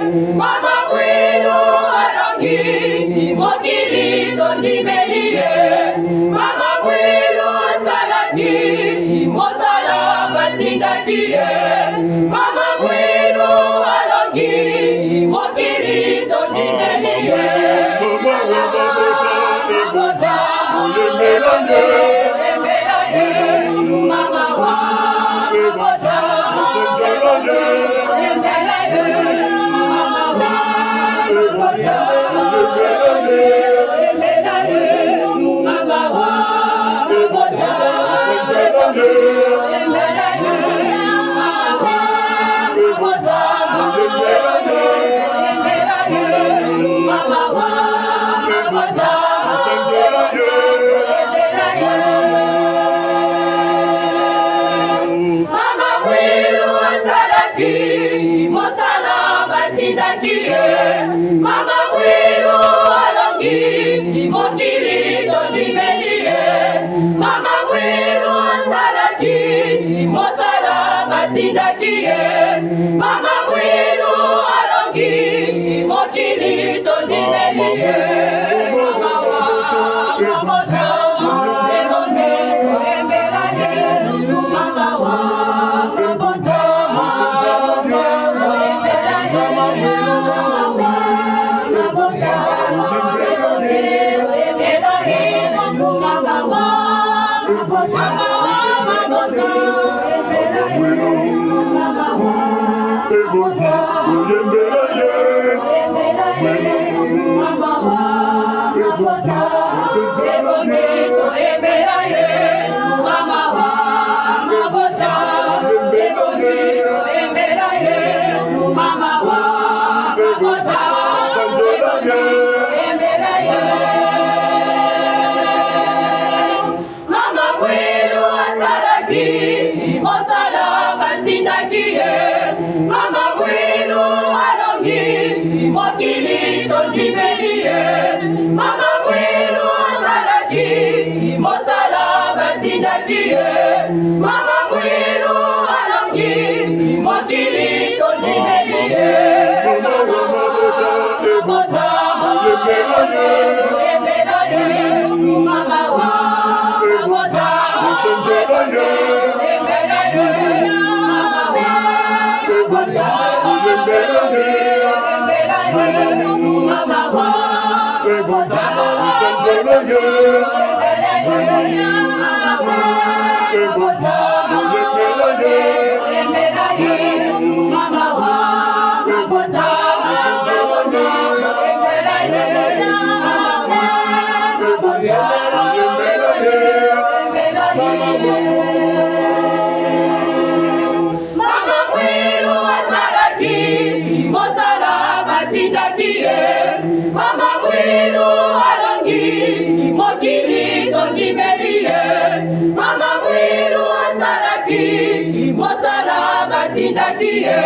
Mama Bueno Arangi, Mokili Tondimelie, Mama Bueno Salaki, Mosala Batindakie, Mama Bueno Arangi, Mokili Tondimelie, Mama Bueno Arangi, Mokili Tondimelie, Mama Bueno Salaki, Mosala Batindakie, Mama Bueno Arangi, Mokili Tondimelie, Mama Bueno Arangi, Mokili Tondimelie, Mama Bueno Salaki, Mosala Batindakie, Mama Bueno Arangi, Mokili Tondimelie, Mama Bueno Arangi, Mokili Tondimelie, Mama Bueno Salaki, Mosala Batindakie,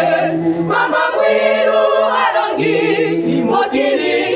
Mama Bueno Arangi, Mokili